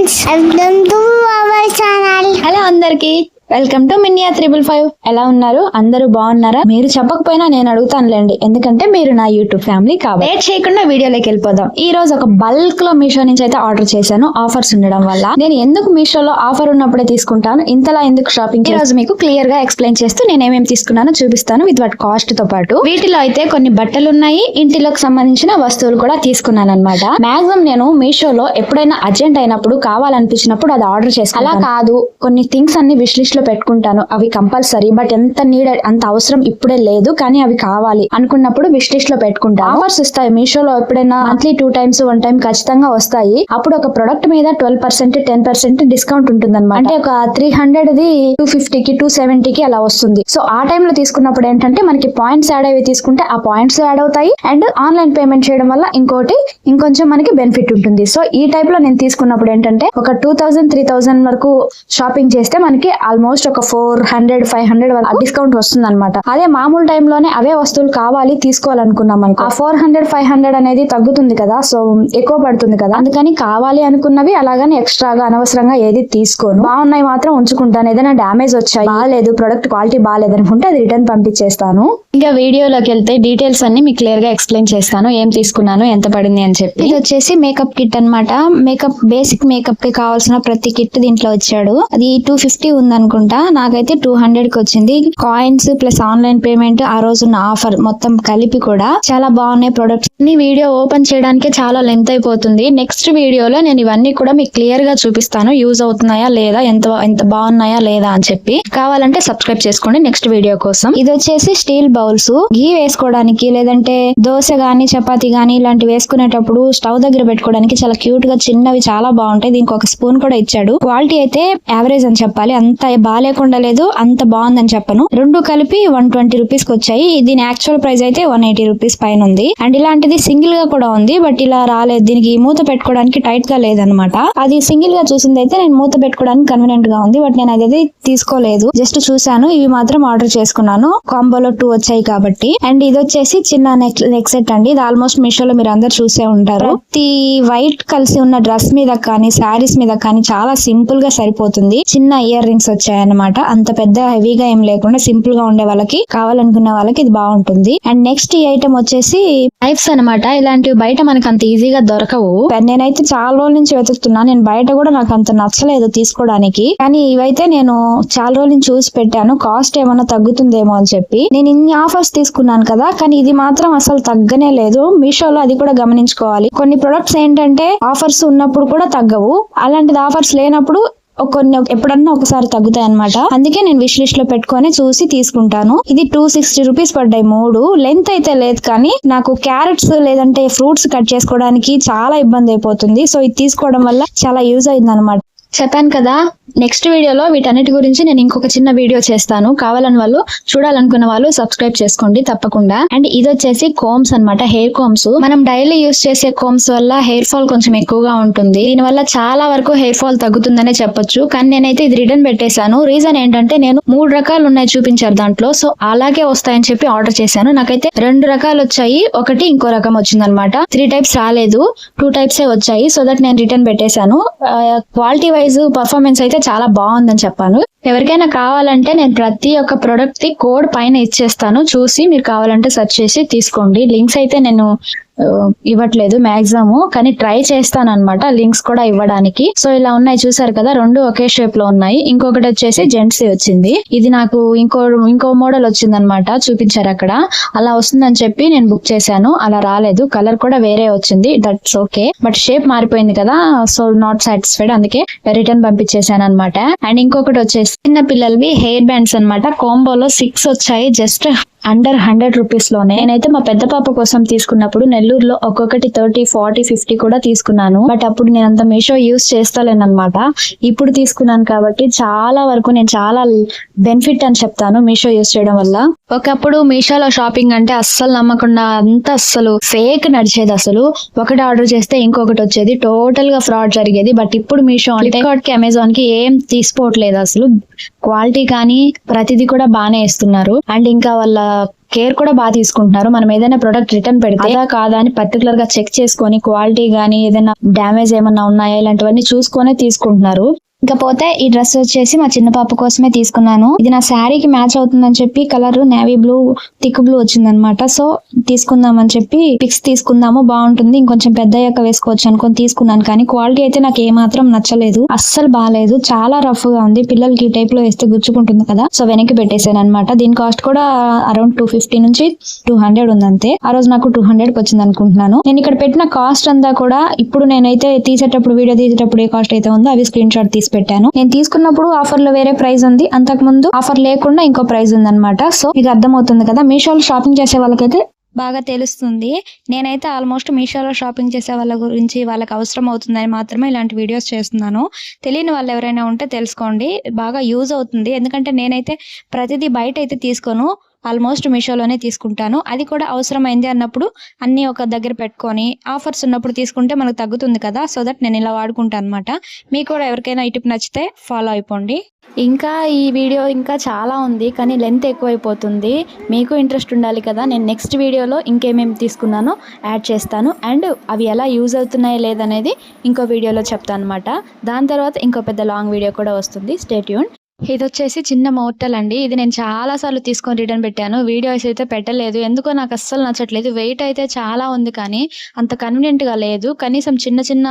friends, welcome to our channel. Hello అందరికి welcome to మినియా 555. ఎలా ఉన్నారు? అందరూ బాగున్నారా? మీరు చెప్పకపోయినా నేను అడుగుతానులేండి, ఎందుకంటే మీరు నా యూట్యూబ్ ఫ్యామిలీ కాబట్టి. లేట్ చేయకుండా వీడియోలోకి వెళ్ళిపోదాం. ఈ రోజు ఒక బల్క్ లో మీషో నుంచి అయితే ఆర్డర్ చేశాను, ఆఫర్స్ ఉండడం వల్ల. నేను ఎందుకు మీషోలో ఆఫర్ ఉన్నప్పుడే తీసుకుంటాను, ఇంతలా ఎందుకు షాపింగ్, ఈ రోజు మీకు క్లియర్ గా ఎక్స్ప్లెయిన్ చేస్తూ నేను ఏమేమి తీసుకున్నానో చూపిస్తాను, విత్ వాటి కాస్ట్ తో పాటు. వీటిలో అయితే కొన్ని బట్టలు ఉన్నాయి, ఇంటిలోకి సంబంధించిన వస్తువులు కూడా తీసుకున్నాను అనమాట. మాక్సిమం నేను మీషోలో ఎప్పుడైనా అర్జెంట్ అయినప్పుడు కావాలనిపించినప్పుడు అది ఆర్డర్ చేస్తాను. అలా కాదు, కొన్ని థింగ్స్ అన్ని విష్ లిస్ట్ లో పెట్టుకుంటాను, అవి కంపల్సరీ, బట్ ఎంత నీడెడ్ అంత అవసరం ఇప్పుడే లేదు, కానీ అవి కావాలి అనుకున్నప్పుడు విష్ లిస్ట్ లో పెట్టుకుంటాను. ఆఫర్స్ ఇస్తాయి మీషోలో, ఎప్పుడైనా మంత్లీ 2 times 1 time ఖచ్చితంగా వస్తాయి. అప్పుడు ఒక ప్రొడక్ట్ మీద 12% 10% డిస్కౌంట్ ఉంటుంది అనమాట. అంటే ఒక 300ది 250కి 270కి అలా వస్తుంది. సో ఆ టైమ్ లో తీసుకున్నప్పుడు ఏంటంటే మనకి పాయింట్స్ యాడ్ అయ్యి తీసుకుంటే ఆ పాయింట్స్ యాడ్ అవుతాయి, అండ్ ఆన్లైన్ పేమెంట్ చేయడం వల్ల ఇంకొంచెం మనకి బెనిఫిట్ ఉంటుంది. సో ఈ టైప్ లో నేను తీసుకున్నప్పుడు ఏంటంటే ఒక 2000-3000 వరకు షాపింగ్ చేస్తే మనకి ఆల్మోస్ట్ ఒక 400-500 వరకు డిస్కౌంట్ వస్తుంది అనమాట. అదే మామూలు టైంలోనే అవే వస్తువులు కావాలి తీసుకోవాలనుకున్నాం అనుకో, ఆ 400-500 అనేది తగ్గుతుంది కదా, సో ఎక్కువ పడుతుంది కదా, అందుకని కావాలి అనుకున్నవి అలాగని ఎక్స్ట్రాగా అనవసరంగా ఏది తీసుకోను. బాగున్నాయి మాత్రం ఉంచుకుంటాను, ఏదైనా డ్యామేజ్ వచ్చాయి, బాగాలేదు, ప్రొడక్ట్ క్వాలిటీ బాగాలేదు అనుకుంటే అది రిటర్న్ పంపించేస్తాను. ఇంకా వీడియోలోకి వెళ్తే డీటెయిల్స్ అన్ని మీకు క్లియర్ గా ఎక్స్ప్లెయిన్ చేస్తాను, ఏం తీసుకున్నాను, ఎంత పడింది అని చెప్పి. ఇది వచ్చేసి మేకప్ కిట్ అన్నమాట. బేసిక్ మేకప్ కి కావాల్సిన ప్రతి కిట్ దీంట్లో వచ్చాడు. అది 250 ఉంది అనుకుంటా, నాకైతే 200కి వచ్చింది. కాయిన్స్ ప్లస్ ఆన్లైన్ పేమెంట్, ఆ రోజున్న ఆఫర్ మొత్తం కలిపి కూడా చాలా బాగున్నాయి ప్రొడక్ట్స్. వీడియో ఓపెన్ చేయడానికి చాలా లెంత్ అయిపోతుంది. నెక్స్ట్ వీడియోలో నేను ఇవన్నీ కూడా మీకు క్లియర్ గా చూపిస్తాను, యూజ్ అవుతున్నాయా లేదా, ఎంత బాగున్నాయా లేదా అని చెప్పి. కావాలంటే సబ్స్క్రైబ్ చేసుకోండి నెక్స్ట్ వీడియో కోసం. ఇది వచ్చేసి స్టీల్ బౌల్స్, ఘీ వేసుకోవడానికి, లేదంటే దోశ గానీ చపాతీ గానీ ఇలాంటివి వేసుకునేటప్పుడు స్టవ్ దగ్గర పెట్టుకోవడానికి చాలా క్యూట్ గా చిన్నవి చాలా బాగుంటాయి. దీనికి ఒక స్పూన్ కూడా ఇచ్చాడు. క్వాలిటీ అయితే యావరేజ్ అని చెప్పాలి, అంత బాగాలేకుండా లేదు, అంత బాగుందని చెప్పను. రెండు కలిపి 120 రూపీస్ కి వచ్చాయి. దీని యాక్చువల్ ప్రైస్ అయితే 180 రూపీస్ పైన ఉంది. అండ్ ఇలాంటిది సింగిల్ గా కూడా ఉంది, బట్ ఇలా రాలేదు. దీనికి మూత పెట్టుకోవడానికి టైట్ గా లేదనమాట. అది సింగిల్ గా చూసింది అయితే నేను మూత పెట్టుకోవడానికి కన్వీనియంట్ గా ఉంది, బట్ నేను అది తీసుకోలేదు, జస్ట్ చూసాను. ఇవి మాత్రం ఆర్డర్ చేసుకున్నాను, కాంబోలో 2 వచ్చాయి కాబట్టి. అండ్ ఇది వచ్చేసి చిన్న నెక్ సెట్ అండి. ఇది ఆల్మోస్ట్ మీషోలో మీరు అందరు చూసే ఉంటారు. ప్రతి వైట్ కలిసి ఉన్న డ్రెస్ మీద కానీ శారీస్ మీద కానీ చాలా సింపుల్ గా సరిపోతుంది. చిన్న ఇయర్ రింగ్స్ వచ్చాయన్నమాట, అంత పెద్ద హెవీగా ఏం లేకుండా సింపుల్ గా ఉండే వాళ్ళకి, కావాలనుకునే వాళ్ళకి ఇది బాగుంటుంది. అండ్ నెక్స్ట్ ఈ ఐటమ్ వచ్చేసి నైఫ్స్ అనమాట. ఇలాంటివి బయట మనకు అంత ఈజీగా దొరకవు. నేనైతే చాలా రోజుల నుంచి వెతుకుతున్నా, నేను బయట కూడా నాకు అంత నచ్చలేదు తీసుకోవడానికి, కానీ ఇవైతే నేను చాలా రోజుల నుంచి చూసి పెట్టాను, కాస్ట్ ఏమన్నా తగ్గుతుందేమో అని చెప్పి. నేను ఇన్ని ఆఫర్స్ తీసుకున్నాను కదా, కానీ ఇది మాత్రం అసలు తగ్గనే లేదు. మీషోలో అది కూడా గమనించుకోవాలి. కొన్ని ప్రొడక్ట్స్ ఏంటంటే ఆఫర్స్ ఉన్నప్పుడు కూడా తగ్గవు, అలాంటిది ఆఫర్స్ లేనప్పుడు కొన్ని ఎప్పుడన్నా ఒకసారి తగ్గుతాయి అనమాట. అందుకే నేను విష్ లిస్ట్ లో పెట్టుకొని చూసి తీసుకుంటాను. ఇది 260 రూపీస్ పడ్డాయి 3. లెంత్ అయితే లేదు, కానీ నాకు క్యారెట్స్ లేదంటే ఫ్రూట్స్ కట్ చేసుకోవడానికి చాలా ఇబ్బంది అయిపోతుంది. సో ఇది తీసుకోవడం వల్ల చాలా యూజ్ అయింది అనమాట. చెప్పాను కదా, నెక్స్ట్ వీడియోలో వీటన్నిటి గురించి నేను ఇంకొక చిన్న వీడియో చేస్తాను. కావాలని వాళ్ళు, చూడాలనుకున్న వాళ్ళు సబ్స్క్రైబ్ చేసుకోండి తప్పకుండా. అండ్ ఇది వచ్చేసి కోమ్స్ అన్నమాట, హెయిర్ కోమ్స్. మనం డైలీ యూస్ చేసే కోమ్స్ వల్ల హెయిర్ ఫాల్ కొంచెం ఎక్కువగా ఉంటుంది. దీని వల్ల చాలా వరకు హెయిర్ ఫాల్ తగ్గుతుందనే చెప్పొచ్చు, కానీ నేనైతే ఇది రిటర్న్ పెట్టేశాను. రీజన్ ఏంటంటే నేను 3 రకాలు ఉన్నాయి చూపించారు దాంట్లో, సో అలాగే వస్తాయని చెప్పి ఆర్డర్ చేశాను. నాకైతే 2 రకాలు వచ్చాయి, ఒకటి ఇంకో రకం వచ్చింది అనమాట. 3 types రాలేదు, 2 types వచ్చాయి. సో దట్ నేను రిటర్న్ పెట్టేశాను. క్వాలిటీ వైజ్ పర్ఫార్మెన్స్ అయితే చాలా బాగుందని చెప్పాను. ఎవరికైనా కావాలంటే నేను ప్రతి ఒక్క ప్రొడక్ట్ ది కోడ్ పైన ఇచ్చేస్తాను, చూసి మీరు కావాలంటే సెర్చ్ చేసి తీసుకోండి. లింక్స్ అయితే నేను ఇవ్వట్లేదు మాక్సిమం, కానీ ట్రై చేస్తాను అనమాట లింక్స్ కూడా ఇవ్వడానికి. సో ఇలా ఉన్నాయి, చూసారు కదా, 2 ఒకే షేప్ లో ఉన్నాయి. ఇంకొకటి వచ్చేసి జెంట్స్ వచ్చింది. ఇది నాకు ఇంకో మోడల్ వచ్చింది అనమాట, చూపించారు అక్కడ. అలా వస్తుందని చెప్పి నేను బుక్ చేశాను, అలా రాలేదు. కలర్ కూడా వేరే వచ్చింది, దట్స్ ఓకే, బట్ షేప్ మారిపోయింది కదా, సో నాట్ సాటిస్ఫైడ్, అందుకే రిటర్న్ పంపించేశాను అనమాట. అండ్ ఇంకొకటి వచ్చేసి చిన్న పిల్లలవి హెయిర్ బ్యాండ్స్ అనమాట. కాంబోలో 6 వచ్చాయి, జస్ట్ అండర్ 100 రూపీస్ లోనే. నేనైతే మా పెద్ద పాప కోసం తీసుకున్నప్పుడు నెల్లూరులో ఒక్కొక్కటి 30, 40, 50 కూడా తీసుకున్నాను, బట్ అప్పుడు నేను అంత మీషో యూస్ చేస్తలేను అనమాట. ఇప్పుడు తీసుకున్నాను కాబట్టి చాలా వరకు నేను చాలా బెనిఫిట్ అని చెప్తాను మీషో యూస్ చేయడం వల్ల. ఒకప్పుడు మీషోలో షాపింగ్ అంటే అస్సలు నమ్మకుండా, అంతా అస్సలు ఫేక్ నడిచేది. అసలు ఒకటి ఆర్డర్ చేస్తే ఇంకొకటి వచ్చేది, టోటల్ గా ఫ్రాడ్ జరిగేది. బట్ ఇప్పుడు మీషో అంటే ఫ్లిప్కార్ట్ కి, అమెజాన్ కి ఏం తీసుకోవట్లేదు అసలు. క్వాలిటీ కానీ ప్రతిదీ కూడా బాగానే ఇస్తున్నారు. అండ్ ఇంకా వాళ్ళ కేర్ కూడా బాగా తీసుకుంటున్నారు. మనం ఏదైనా ప్రొడక్ట్ రిటర్న్ పెడితే అదా కాదా అని పర్టికులర్ గా చెక్ చేసుకొని క్వాలిటీ గానీ ఏదైనా డ్యామేజ్ ఏమన్నా ఉన్నాయా ఇలాంటివన్నీ చూసుకొని తీసుకుంటున్నారు. ఇకపోతే ఈ డ్రెస్ వచ్చేసి మా చిన్న పాప కోసమే తీసుకున్నాను. ఇది నా శారీకి మ్యాచ్ అవుతుందని చెప్పి colour navy blue thick blue వచ్చిందనమాట. సో తీసుకుందామని చెప్పి పిక్స్ తీసుకుందాము, బాగుంటుంది, ఇంకొంచెం పెద్ద అయ్యాక వేసుకోవచ్చు అనుకొని తీసుకున్నాను. కానీ క్వాలిటీ అయితే నాకు ఏమాత్రం నచ్చలేదు, అస్సలు బాగాలేదు, చాలా రఫ్ గా ఉంది. పిల్లలకి ఈ టైప్ లో వేస్తే గుచ్చుకుంటుంది కదా, సో వెనక్కి పెట్టేశాను అనమాట. దీని కాస్ట్ కూడా అరౌండ్ 250 నుంచి 200 ఉంది అంతే. ఆ రోజు నాకు 200 వచ్చింది అనుకుంటున్నాను. నేను ఇక్కడ పెట్టిన కాస్ట్ అంతా కూడా ఇప్పుడు నేనైతే తీసేటప్పుడు వీడియో తీసేటప్పుడు ఏ కాస్ట్ అయితే ఉందో అవి స్క్రీన్ షాట్ తీసి పెట్టాను. నేను తీసుకున్నప్పుడు ఆఫర్ లో వేరే ప్రైస్ ఉంది, అంతకు ముందు ఆఫర్ లేకుండా ఇంకో ప్రైస్ ఉంది అనమాట. సో మీకు అర్థమవుతుంది కదా, మీషోలో షాపింగ్ చేసే వాళ్ళకైతే బాగా తెలుస్తుంది. నేనైతే ఆల్మోస్ట్ మీషోలో షాపింగ్ చేసే వాళ్ళ గురించి వాళ్ళకి అవసరం అవుతుందని మాత్రమే ఇలాంటి వీడియోస్ చేస్తున్నాను. తెలియని వాళ్ళు ఎవరైనా ఉంటే తెలుసుకోండి, బాగా యూజ్ అవుతుంది. ఎందుకంటే నేనైతే ప్రతిదీ బయట అయితే తీసుకోను, ఆల్మోస్ట్ మీషోలోనే తీసుకుంటాను. అది కూడా అవసరమైంది అన్నప్పుడు అన్నీ ఒక దగ్గర పెట్టుకొని ఆఫర్స్ ఉన్నప్పుడు తీసుకుంటే మనకు తగ్గుతుంది కదా, సో దట్ నేను ఇలా వాడుకుంటాను అనమాట. మీకు కూడా ఎవరికైనా ఈ టిప్ నచ్చితే ఫాలో అయిపోండి. ఇంకా ఈ వీడియో ఇంకా చాలా ఉంది కానీ లెంత్ ఎక్కువైపోతుంది. మీకు ఇంట్రెస్ట్ ఉండాలి కదా, నేను నెక్స్ట్ వీడియోలో ఇంకేమేమి తీసుకున్నానో యాడ్ చేస్తాను అండ్ అవి ఎలా యూజ్ అవుతున్నాయో లేదనేది ఇంకో వీడియోలో చెప్తాను అనమాట. దాని తర్వాత ఇంకో పెద్ద లాంగ్ వీడియో కూడా వస్తుంది, స్టే ట్యూన్. ఇది వచ్చేసి చిన్న మోటల్ అండి. ఇది నేను చాలా సార్లు తీసుకొని రిటర్న్ పెట్టాను, వీడియోస్ అయితే పెట్టలేదు, ఎందుకో నాకు అస్సలు నచ్చట్లేదు. వెయిట్ అయితే చాలా ఉంది కానీ అంత కన్వీనియంట్ గా లేదు. కనీసం చిన్న చిన్న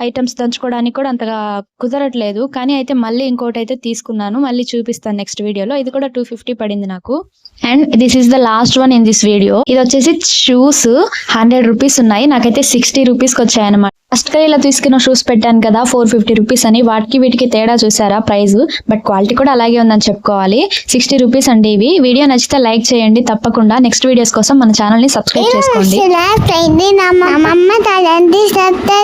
ఐటమ్స్ దంచుకోవడానికి కూడా అంతగా కుదరట్లేదు. కానీ అయితే మళ్ళీ ఇంకోటి అయితే తీసుకున్నాను, మళ్ళీ చూపిస్తాను నెక్స్ట్ వీడియోలో. ఇది కూడా 250 పడింది నాకు. And this is the last one in this video. ఇది వచ్చేసి షూస్ 100 రూపీస్ ఉన్నాయి, నాకైతే 60 రూపీస్కి వచ్చాయన్నమాట. ఫస్ట్ గా ఇలా తీసుకున్న షూస్ పెట్టాను కదా 450 రూపీస్ అని, వాటికి వీటికి తేడా చూసారా ప్రైస్, బట్ క్వాలిటీ కూడా అలాగే ఉందని చెప్పుకోవాలి. 60 రూపీస్ అండి ఇవి. వీడియో నచ్చితే లైక్ చేయండి తప్పకుండా. నెక్స్ట్ వీడియోస్ కోసం మన ఛానల్ ని సబ్స్క్రైబ్ చేసుకోండి. మా అమ్మ తలంటి సత్తా